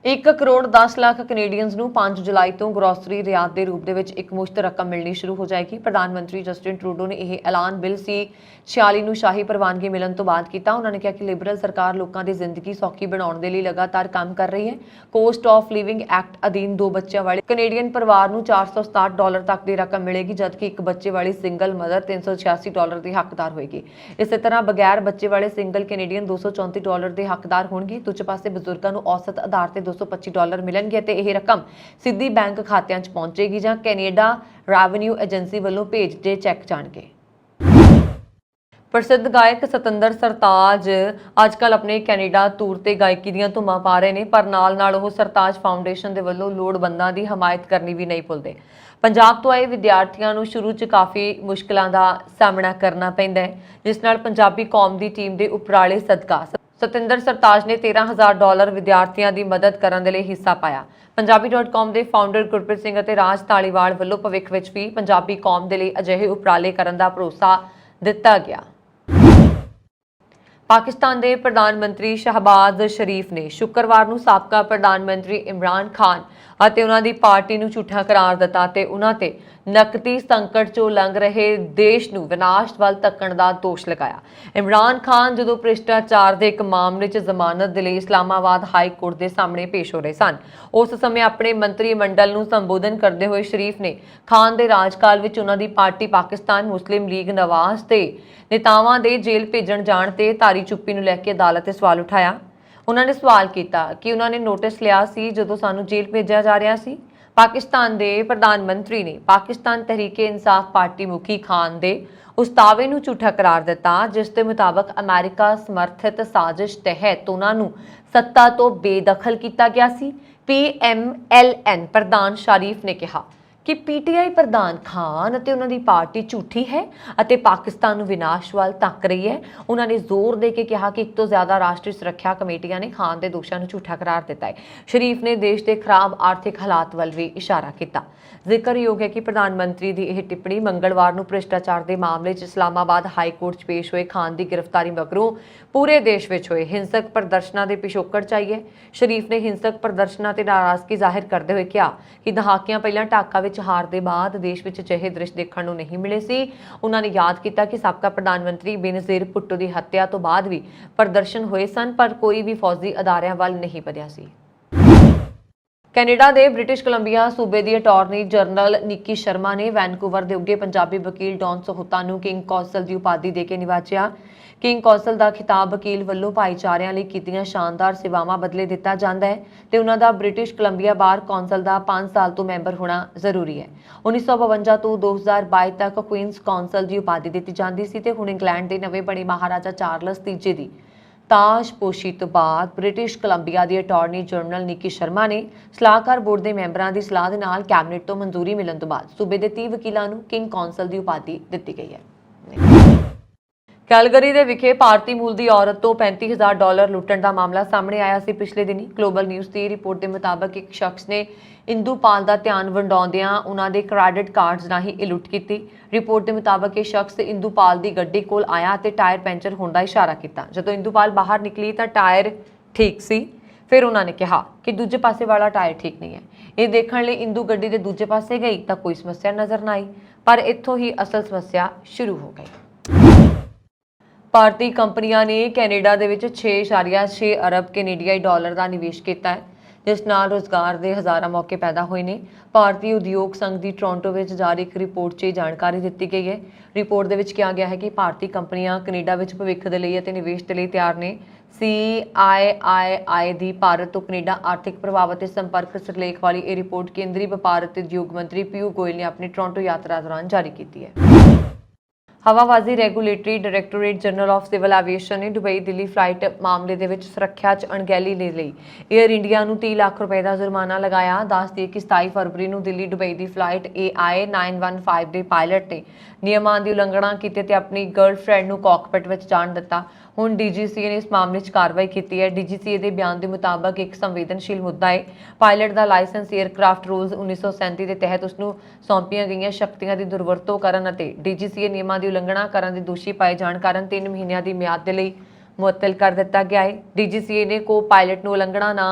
A: 1 ਕਰੋੜ 10 ਲੱਖ ਕੈਨੇਡੀਅਨਸ ਨੂੰ 5 ਜੁਲਾਈ ਤੋਂ ਗ੍ਰੋਸਰੀ ਰਿਆਤ ਦੇ ਰੂਪ ਦੇ ਵਿੱਚ ਇੱਕ ਮੁਸ਼ਤ ਰਕਮ ਮਿਲਣੀ ਸ਼ੁਰੂ ਹੋ ਜਾਏਗੀ। ਪ੍ਰਧਾਨ ਮੰਤਰੀ ਜਸਟਿਨ ਟਰੂਡੋ ਨੇ ਇਹ ਐਲਾਨ ਬਿੱਲ C-46 ਨੂੰ ਸ਼ਾਹੀ ਪ੍ਰਵਾਨਗੀ ਮਿਲਣ ਤੋਂ ਬਾਅਦ ਕੀਤਾ। ਉਹਨਾਂ ਨੇ ਕਿਹਾ ਕਿ ਲਿਬਰਲ ਸਰਕਾਰ ਲੋਕਾਂ ਦੀ ਜ਼ਿੰਦਗੀ ਸੌਖੀ ਬਣਾਉਣ ਦੇ ਲਈ ਲਗਾਤਾਰ ਕੰਮ ਕਰ ਰਹੀ ਹੈ। ਕੋਸਟ ਆਫ ਲਿਵਿੰਗ ਐਕਟ ਅਧੀਨ 2 ਬੱਚਿਆਂ ਵਾਲੇ ਕੈਨੇਡੀਅਨ ਪਰਿਵਾਰ ਨੂੰ $467 ਤੱਕ ਦੀ ਰਕਮ ਮਿਲੇਗੀ, ਜਦਕਿ ਇੱਕ ਬੱਚੇ ਵਾਲੀ ਸਿੰਗਲ ਮਦਰ $386 ਦੀ ਹੱਕਦਾਰ ਹੋਏਗੀ। ਇਸੇ ਤਰ੍ਹਾਂ ਬਗੈਰ ਬੱਚੇ ਵਾਲੇ ਸਿੰਗਲ ਕੈਨੇਡੀਅਨ $234 ਦੇ ਹੱਕਦਾਰ ਹੋਣਗੇ। ਦੂਜੇ ਪਾਸੇ ਬਜ਼ੁਰਗਾਂ ਨੂੰ ਔਸਤ ਆਧਾਰ ਤੇ $225 ਮਿਲਣਗੇ ਤੇ ਇਹ ਰਕਮ ਸਿੱਧੀ ਬੈਂਕ ਖਾਤਿਆਂ 'ਚ ਪਹੁੰਚੇਗੀ ਜਾਂ ਕੈਨੇਡਾ ਰੈਵਨਿਊ ਏਜੰਸੀ ਵੱਲੋਂ ਭੇਜੇ ਚੈੱਕ ਜਾਣਗੇ। ਪ੍ਰਸਿੱਧ ਗਾਇਕ ਸਤਿੰਦਰ ਸਰਤਾਜ ਅੱਜਕੱਲ ਆਪਣੇ ਕੈਨੇਡਾ ਟੂਰ ਤੇ ਗਾਇਕੀ ਦੀਆਂ ਧੁੰਮਾਂ ਪਾ ਰਹੇ ਨੇ, ਪਰ ਨਾਲ-ਨਾਲ ਉਹ ਸਰਤਾਜ ਫਾਊਂਡੇਸ਼ਨ ਦੇ ਵੱਲੋਂ ਲੋੜਵੰਦਾਂ ਦੀ ਹਮਾਇਤ ਕਰਨੀ ਵੀ ਨਹੀਂ ਭੁੱਲਦੇ। ਪੰਜਾਬ ਤੋਂ ਆਏ ਵਿਦਿਆਰਥੀਆਂ ਨੂੰ ਸ਼ੁਰੂ 'ਚ ਕਾਫੀ ਮੁਸ਼ਕਲਾਂ ਦਾ ਸਾਹਮਣਾ ਕਰਨਾ ਪੈਂਦਾ ਹੈ, ਜਿਸ ਨਾਲ ਪੰਜਾਬੀ ਕੌਮ ਦੀ ਟੀਮ ਦੇ ਉਪਰਾਲੇ ਸਦਕਾ ਸਤਿੰਦਰ ਸਰਤਾਜ ਨੇ $13,000 ਵਿਦਿਆਰਥੀਆਂ ਦੀ ਮਦਦ ਕਰਨ ਦੇ ਲਈ ਹਿੱਸਾ ਪਾਇਆ। ਪੰਜਾਬੀ.com ਦੇ ਫਾਊਂਡਰ ਗੁਰਪ੍ਰੀਤ ਸਿੰਘ ਅਤੇ ਰਾਜ ਧਾਲੀਵਾਲ ਵੱਲੋਂ ਭਵਿੱਖ ਵਿੱਚ ਵੀ ਪੰਜਾਬੀ ਕੌਮ ਦੇ ਲਈ ਅਜਿਹੇ ਉਪਰਾਲੇ ਕਰਨ ਦਾ ਭਰੋਸਾ ਦਿੱਤਾ ਗਿਆ। ਪਾਕਿਸਤਾਨ ਦੇ ਪ੍ਰਧਾਨ ਮੰਤਰੀ ਸ਼ਹਿਬਾਜ਼ ਸ਼ਰੀਫ ਨੇ ਸ਼ੁੱਕਰਵਾਰ ਨੂੰ ਸਾਬਕਾ ਪ੍ਰਧਾਨ ਮੰਤਰੀ ਇਮਰਾਨ ਖਾਨ ਅਤੇ ਉਹਨਾਂ ਦੀ ਪਾਰਟੀ ਨੂੰ ਝੂਠਾ ਕਰਾਰ ਦਿੱਤਾ ਤੇ ਉਹਨਾਂ ਤੇ ਨਕਦੀ ਸੰਕਟ ਚੋਂ ਲੰਘ ਰਹੇ ਦੇਸ਼ ਨੂੰ ਵਿਨਾਸ਼ ਵੱਲ ਧੱਕਣ ਦਾ ਦੋਸ਼ ਲਗਾਇਆ। ਇਮਰਾਨ ਖਾਨ ਜਦੋਂ ਭ੍ਰਿਸ਼ਟਾਚਾਰ ਦੇ ਇੱਕ ਮਾਮਲੇ 'ਚ ਜ਼ਮਾਨਤ ਦੇ ਲਈ ਇਸਲਾਮਾਬਾਦ ਹਾਈ ਕੋਰਟ ਦੇ ਸਾਹਮਣੇ ਪੇਸ਼ ਹੋ ਰਹੇ ਸਨ, ਉਸ ਸਮੇਂ ਆਪਣੇ ਮੰਤਰੀ ਮੰਡਲ ਨੂੰ ਸੰਬੋਧਨ ਕਰਦੇ ਹੋਏ ਸ਼ਰੀਫ ਨੇ ਖਾਨ ਦੇ ਰਾਜਕਾਲ ਵਿੱਚ ਉਹਨਾਂ ਦੀ ਪਾਰਟੀ ਪਾਕਿਸਤਾਨ ਮੁਸਲਿਮ ਲੀਗ ਨਵਾਜ਼ ਤੇ ਨੇਤਾਵਾਂ ਦੇ ਜੇਲ੍ਹ ਭੇਜਣ ਜਾਣ ਤੇ ਧਾਰੀ ਚੁੱਪੀ ਨੂੰ ਲੈ ਕੇ ਅਦਾਲਤ ਤੇ ਸਵਾਲ ਉਠਾਇਆ। ਉਹਨਾਂ ਨੇ ਸਵਾਲ ਕੀਤਾ ਕਿ ਉਹਨਾਂ ਨੇ ਨੋਟਿਸ ਲਿਆ ਸੀ ਜਦੋਂ ਸਾਨੂੰ ਜੇਲ੍ਹ ਭੇਜਿਆ ਜਾ ਰਿਹਾ ਸੀ। ਪਾਕਿਸਤਾਨ ਦੇ ਪ੍ਰਧਾਨ ਮੰਤਰੀ ਨੇ ਪਾਕਿਸਤਾਨ ਤਹਿਰੀਕ-ਏ-ਇਨਸਾਫ ਪਾਰਟੀ ਮੁਖੀ ਖਾਨ ਦੇ ਉਸ ਦਾਅਵੇ ਨੂੰ ਝੂਠਾ ਕਰਾਰ ਦਿੱਤਾ, ਜਿਸ ਦੇ ਮੁਤਾਬਕ ਅਮਰੀਕਾ ਸਮਰਥਿਤ ਸਾਜ਼ਿਸ਼ ਤਹਿਤ ਉਹਨਾਂ ਨੂੰ ਸੱਤਾ ਤੋਂ ਬੇਦਖਲ ਕੀਤਾ ਗਿਆ ਸੀ। PMLN ਪ੍ਰਧਾਨ ਸ਼ਰੀਫ ਨੇ ਕਿਹਾ ਕਿ PTI ਪ੍ਰਧਾਨ ਖਾਨ ਅਤੇ ਉਹਨਾਂ ਦੀ ਪਾਰਟੀ ਝੂਠੀ ਹੈ ਅਤੇ ਪਾਕਿਸਤਾਨ ਨੂੰ ਵਿਨਾਸ਼ ਵੱਲ ਧੱਕ ਰਹੀ ਹੈ। ਉਹਨਾਂ ਨੇ ਜ਼ੋਰ ਦੇ ਕੇ ਕਿਹਾ ਕਿ ਇੱਕ ਤੋਂ ਜ਼ਿਆਦਾ ਰਾਸ਼ਟਰੀ ਸੁਰੱਖਿਆ ਕਮੇਟੀਆਂ ਨੇ ਖਾਨ ਦੇ ਦੋਸ਼ਾਂ ਨੂੰ ਝੂਠਾ ਕਰਾਰ ਦਿੱਤਾ ਹੈ। ਸ਼ਰੀਫ ਨੇ ਦੇਸ਼ ਦੇ ਖਰਾਬ ਆਰਥਿਕ ਹਾਲਾਤ ਵੱਲ ਵੀ ਇਸ਼ਾਰਾ ਕੀਤਾ। ਜ਼ਿਕਰਯੋਗ ਹੈ ਕਿ ਪ੍ਰਧਾਨ ਮੰਤਰੀ ਦੀ ਇਹ ਟਿੱਪਣੀ ਮੰਗਲਵਾਰ ਨੂੰ ਭ੍ਰਿਸ਼ਟਾਚਾਰ ਦੇ ਮਾਮਲੇ 'ਚ ਇਸਲਾਮਾਬਾਦ ਹਾਈ ਕੋਰਟ 'ਚ ਪੇਸ਼ ਹੋਏ ਖਾਨ ਦੀ ਗ੍ਰਿਫਤਾਰੀ ਮਗਰੋਂ ਪੂਰੇ ਦੇਸ਼ ਵਿੱਚ ਹੋਏ ਹਿੰਸਕ ਪ੍ਰਦਰਸ਼ਨਾਂ ਦੇ ਪਿਛੋਕੜ 'ਚ ਆਈ ਹੈ। ਸ਼ਰੀਫ ਨੇ ਹਿੰਸਕ ਪ੍ਰਦਰਸ਼ਨਾਂ ਤੇ ਨਾਰਾਜ਼ਗੀ ਜ਼ਾਹਿਰ ਕਰਦੇ ਹੋਏ ਕਿਹਾ ਕਿ ਦਹਾਕਿਆਂ ਪਹਿਲਾਂ ਢਾਕਾ ਵਿੱਚ ਹਾਰ ਦੇ ਬਾਅਦ ਦੇਸ਼ ਵਿੱਚ ਅਜਿਹੇ ਦ੍ਰਿਸ਼ ਦੇਖਣ ਨੂੰ ਨਹੀਂ ਮਿਲੇ ਸੀ। ਉਹਨਾਂ ਨੇ ਯਾਦ ਕੀਤਾ ਕਿ ਸਾਬਕਾ ਪ੍ਰਧਾਨ ਮੰਤਰੀ ਬੇਨਜ਼ੀਰ ਭੁੱਟੋ ਦੀ ਹੱਤਿਆ ਤੋਂ ਬਾਅਦ ਵੀ ਪ੍ਰਦਰਸ਼ਨ ਹੋਏ ਸਨ, ਪਰ ਕੋਈ ਵੀ ਫੌਜੀ ਅਦਾਰਿਆਂ ਵੱਲ ਨਹੀਂ ਵਧਿਆ ਸੀ। ਕੈਨੇਡਾ ਦੇ ਬ੍ਰਿਟਿਸ਼ ਕੋਲੰਬੀਆ ਸੂਬੇ ਦੀ ਅਟਾਰਨੀ ਜਨਰਲ ਨਿੱਕੀ ਸ਼ਰਮਾ ਨੇ ਵੈਨਕੂਵਰ ਦੇ ਉੱਗੇ ਪੰਜਾਬੀ ਵਕੀਲ ਡੌਨ ਸਹੋਤਾ ਨੂੰ ਕਿੰਗ ਕੌਂਸਲ ਦੀ ਉਪਾਧੀ ਦੇ ਕੇ ਨਿਵਾਜਿਆ। ਕਿੰਗ ਕੌਂਸਲ ਦਾ ਖਿਤਾਬ ਵਕੀਲ ਵੱਲੋਂ ਭਾਈਚਾਰਿਆਂ ਲਈ ਕੀਤੀਆਂ ਸ਼ਾਨਦਾਰ ਸੇਵਾਵਾਂ ਬਦਲੇ ਦਿੱਤਾ ਜਾਂਦਾ ਹੈ ਤੇ ਉਹਨਾਂ ਦਾ ਬ੍ਰਿਟਿਸ਼ ਕੋਲੰਬੀਆ ਬਾਰ ਕੌਂਸਲ ਦਾ 5 ਸਾਲ ਤੋਂ ਮੈਂਬਰ ਹੋਣਾ ਜ਼ਰੂਰੀ ਹੈ। 1952 ਤੋਂ 2022 ਤੱਕ ਕੁਈਨਸ ਕੌਂਸਲ ਦੀ ਉਪਾਧੀ ਦਿੱਤੀ ਜਾਂਦੀ ਸੀ ਤੇ ਹੁਣ ਇੰਗਲੈਂਡ ਦੇ ਨਵੇਂ ਬਣੇ ਮਹਾਰਾਜਾ ਚਾਰਲਸ ਤੀਜੇ ਦੀ ਤਾਸ਼ਪੋਸ਼ੀ ਤੋਂ ਬਾਅਦ ਬ੍ਰਿਟਿਸ਼ ਕੋਲੰਬੀਆ ਦੀ ਅਟਾਰਨੀ ਜਨਰਲ ਨਿੱਕੀ ਸ਼ਰਮਾ ਨੇ ਸਲਾਹਕਾਰ ਬੋਰਡ ਦੇ ਮੈਂਬਰਾਂ ਦੀ ਸਲਾਹ ਦੇ ਨਾਲ ਕੈਬਨਿਟ ਤੋਂ ਮਨਜ਼ੂਰੀ ਮਿਲਣ ਤੋਂ ਬਾਅਦ ਸੂਬੇ ਦੇ 30 ਵਕੀਲਾਂ ਨੂੰ ਕਿੰਗ ਕੌਂਸਲ ਦੀ ਉਪਾਧੀ ਦਿੱਤੀ ਗਈ ਹੈ। ਕੈਲਗਰੀ ਦੇ ਵਿਖੇ ਭਾਰਤੀ ਮੂਲ ਦੀ ਔਰਤ ਤੋਂ $35,000 ਲੁੱਟਣ ਦਾ ਮਾਮਲਾ ਸਾਹਮਣੇ ਆਇਆ ਸੀ। ਪਿਛਲੇ ਦਿਨੀ ਗਲੋਬਲ ਨਿਊਜ਼ ਦੀ ਰਿਪੋਰਟ ਦੇ ਮੁਤਾਬਕ ਇੱਕ ਸ਼ਖਸ ਨੇ ਇੰਦੂਪਾਲ ਦਾ ਧਿਆਨ ਵੰਡਾਉਂਦਿਆਂ ਉਹਨਾਂ ਦੇ ਕ੍ਰੈਡਿਟ ਕਾਰਡਸ ਰਾਹੀਂ ਇਹ ਲੁੱਟ ਕੀਤੀ। ਰਿਪੋਰਟ ਦੇ ਮੁਤਾਬਕ ਇਹ ਸ਼ਖਸ ਇੰਦੂਪਾਲ ਦੀ ਗੱਡੀ ਕੋਲ ਆਇਆ ਅਤੇ ਟਾਇਰ ਪੈਂਚਰ ਹੋਣ ਦਾ ਇਸ਼ਾਰਾ ਕੀਤਾ। ਜਦੋਂ ਇੰਦੂਪਾਲ ਬਾਹਰ ਨਿਕਲੀ ਤਾਂ ਟਾਇਰ ਠੀਕ ਸੀ। ਫਿਰ ਉਹਨਾਂ ਨੇ ਕਿਹਾ ਕਿ ਦੂਜੇ ਪਾਸੇ ਵਾਲਾ ਟਾਇਰ ਠੀਕ ਨਹੀਂ ਹੈ। ਇਹ ਦੇਖਣ ਲਈ ਇੰਦੂ ਗੱਡੀ ਦੇ ਦੂਜੇ ਪਾਸੇ ਗਈ ਤਾਂ ਕੋਈ ਸਮੱਸਿਆ ਨਜ਼ਰ ਨਾ ਆਈ, ਪਰ ਇੱਥੋਂ ਹੀ ਅਸਲ ਸਮੱਸਿਆ ਸ਼ੁਰੂ ਹੋ ਗਈ। ਭਾਰਤੀ ਕੰਪਨੀਆਂ ਨੇ ਕੈਨੇਡਾ ਦੇ ਵਿੱਚ 6.6 ਅਰਬ ਕੈਨੇਡੀਆਈ ਡਾਲਰ ਦਾ ਨਿਵੇਸ਼ ਕੀਤਾ ਹੈ, ਜਿਸ ਨਾਲ ਰੋਜ਼ਗਾਰ ਦੇ ਹਜ਼ਾਰਾਂ ਮੌਕੇ ਪੈਦਾ ਹੋਏ ਨੇ। ਭਾਰਤੀ ਉਦਯੋਗ ਸੰਘ ਦੀ ਟੋਰਾਂਟੋ ਵਿੱਚ ਜਾਰੀ ਇੱਕ ਰਿਪੋਰਟ 'ਚ ਇਹ ਜਾਣਕਾਰੀ ਦਿੱਤੀ ਗਈ ਹੈ। ਰਿਪੋਰਟ ਦੇ ਵਿੱਚ ਕਿਹਾ ਗਿਆ ਹੈ ਕਿ ਭਾਰਤੀ ਕੰਪਨੀਆਂ ਕੈਨੇਡਾ ਵਿੱਚ ਭਵਿੱਖ ਦੇ ਲਈ ਅਤੇ ਨਿਵੇਸ਼ ਦੇ ਲਈ ਤਿਆਰ ਨੇ। CIII ਦੀ ਭਾਰਤ ਤੋਂ ਕੈਨੇਡਾ ਆਰਥਿਕ ਪ੍ਰਭਾਵ ਅਤੇ ਸੰਪਰਕ ਸਿਰਲੇਖ ਵਾਲੀ ਇਹ ਰਿਪੋਰਟ ਕੇਂਦਰੀ ਵਪਾਰ ਅਤੇ ਉਦਯੋਗ ਮੰਤਰੀ ਪੀਯੂਸ਼ ਗੋਇਲ ਨੇ ਆਪਣੀ ਟੋਰਾਂਟੋ ਯਾਤਰਾ ਦੌਰਾਨ ਜਾਰੀ ਕੀਤੀ ਹੈ। ਹਵਾਬਾਜ਼ੀ regulatory Directorate General of Civil Aviation ਨੇ ਦੁਬਈ ਦਿੱਲੀ ਫਲਾਈਟ ਮਾਮਲੇ ਦੇ ਵਿੱਚ ਸੁਰੱਖਿਆ 'ਚ ਅਣਗਹਿਲੀ ਦੇ ਲਈ ਏਅਰ ਇੰਡੀਆ ਨੂੰ 30 ਲੱਖ ਰੁਪਏ ਦਾ ਜੁਰਮਾਨਾ ਲਗਾਇਆ। ਦੱਸ ਦਈਏ ਕਿ 27 ਫਰਵਰੀ ਨੂੰ ਦਿੱਲੀ ਦੁਬਈ ਦੀ ਫਲਾਈਟ AI 915 ਦੇ ਪਾਇਲਟ ਨੇ ਨਿਯਮਾਂ ਦੀ ਉਲੰਘਣਾ ਕੀਤੀ ਤੇ ਆਪਣੀ ਗਰਲਫ੍ਰੈਂਡ ਨੂੰ ਕਾਕਪਿਟ ਵਿੱਚ ਜਾਣ ਦਿੱਤਾ। ਹੁਣ DGCA ਨੇ ਇਸ ਮਾਮਲੇ 'ਚ ਕਾਰਵਾਈ ਕੀਤੀ ਹੈ। DGCA ਦੇ ਬਿਆਨ ਦੇ ਮੁਤਾਬਕ ਇੱਕ ਸੰਵੇਦਨਸ਼ੀਲ ਮੁੱਦਾ ਹੈ। ਪਾਇਲਟ ਦਾ ਲਾਇਸੈਂਸ 에ਅਰਕ੍ਰਾਫਟ ਰੂਲਸ 1937 ਦੇ ਤਹਿਤ ਉਸ ਨੂੰ ਸੌਂਪੀਆਂ ਗਈਆਂ ਸ਼ਕਤੀਆਂ ਦੀ ਦੁਰਵਰਤੋਂ ਕਰਨ ਅਤੇ DGCA ਨਿਯਮਾਂ ਦੀ ਉਲੰਘਣਾ ਕਰਨ ਦੇ ਦੋਸ਼ੀ ਪਾਏ ਜਾਣ ਕਾਰਨ 3 ਮਹੀਨਿਆਂ ਦੀ ਮਿਆਦ ਦੇ ਲਈ ਮੁਅੱਤਲ ਕਰ ਦਿੱਤਾ ਗਿਆ ਹੈ। DGCA ਨੇ ਪਾਇਲਟ ਨੂੰ ਉਲੰਘਣਾ ਨਾ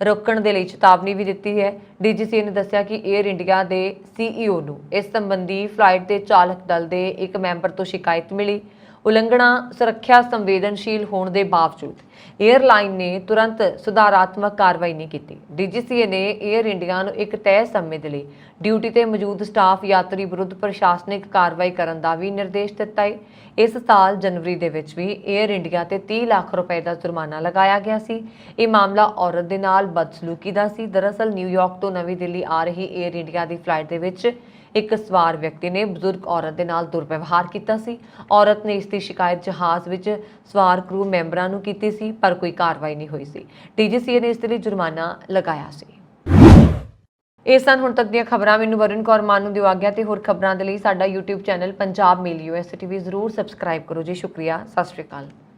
A: ਰੋਕਣ ਦੇ ਲਈ ਚੇਤਾਵਨੀ ਵੀ ਦਿੱਤੀ ਹੈ। DGCA ਨੇ ਦੱਸਿਆ ਕਿ 에ਅਰ ਇੰਡੀਆ ਦੇ CEO ਨੂੰ ਇਸ ਸੰਬੰਧੀ ਫਲਾਈਟ ਦੇ ਚਾਲਕ ਦਲ ਦੇ ਇੱਕ ਮੈਂਬਰ ਤੋਂ ਸ਼ਿਕਾਇਤ ਮਿਲੀ। ਉਲੰਘਣਾ ਸੁਰੱਖਿਆ ਸੰਵੇਦਨਸ਼ੀਲ ਹੋਣ ਦੇ ਬਾਵਜੂਦ 에ਅਰਲਾਈਨ ਨੇ ਤੁਰੰਤ ਸੁਧਾਰਾਤਮਕ ਕਾਰਵਾਈ ਨਹੀਂ ਕੀਤੀ। DGCA ਨੇ 에ਅਰ ਇੰਡੀਆ ਨੂੰ ਇੱਕ ਤੈਅ ਸਮੇਂ ਦੇ ਲਈ ਡਿਊਟੀ ਤੇ ਮੌਜੂਦ ਸਟਾਫ ਯਾਤਰੀ ਵਿਰੁੱਧ ਪ੍ਰਸ਼ਾਸਨਿਕ ਕਾਰਵਾਈ ਕਰਨ ਦਾ ਵੀ ਨਿਰਦੇਸ਼ ਦਿੱਤਾ ਹੈ। ਇਸ ਸਾਲ ਜਨਵਰੀ ਦੇ ਵਿੱਚ ਵੀ 에ਅਰ ਇੰਡੀਆ ਤੇ 30 ਲੱਖ ਰੁਪਏ ਦਾ ਜੁਰਮਾਨਾ ਲਗਾਇਆ ਗਿਆ ਸੀ। ਇਹ ਮਾਮਲਾ ਔਰਤ ਦੇ ਨਾਲ ਬਦਸਲੂਕੀ ਦਾ ਸੀ। ਦਰਅਸਲ ਨਿਊਯਾਰਕ ਤੋਂ ਨਵੀਂ ਦਿੱਲੀ ਆ ਰਹੀ 에ਅਰ ਇੰਡੀਆ ਦੀ ਫਲਾਈਟ ਦੇ ਵਿੱਚ ਇੱਕ ਸਵਾਰ ਵਿਅਕਤੀ ਨੇ ਬਜ਼ੁਰਗ ਔਰਤ ਦੇ ਨਾਲ ਦੁਰਵਿਵਹਾਰ ਕੀਤਾ ਸੀ। ਔਰਤ ਨੇ ਇਸ ਦੀ ਸ਼ਿਕਾਇਤ ਜਹਾਜ਼ ਵਿੱਚ ਸਵਾਰ ਕਰੂ ਮੈਂਬਰਾਂ ਨੂੰ ਕੀਤੀ ਸੀ, ਪਰ ਕੋਈ ਕਾਰਵਾਈ ਨਹੀਂ ਹੋਈ ਸੀ। DGCA ਨੇ ਇਸ ਦੇ ਲਈ ਜੁਰਮਾਨਾ ਲਗਾਇਆ ਸੀ। ਇਹ ਸਨ ਹੁਣ ਤੱਕ ਦੀਆਂ ਖਬਰਾਂ। ਮੈਨੂੰ ਵਰੁਣ ਕੌਰ ਮਾਨ ਨੂੰ ਦਿਓ ਆਗਿਆ ਤੇ ਹੋਰ ਖਬਰਾਂ ਦੇ ਲਈ ਸਾਡਾ YouTube ਚੈਨਲ ਪੰਜਾਬ ਮੇਲ USA TV ਜ਼ਰੂਰ ਸਬਸਕ੍ਰਾਈਬ ਕਰੋ ਜੀ। ਸ਼ੁਕਰੀਆ। ਸਤਿ ਸ਼੍ਰੀ ਅਕਾਲ।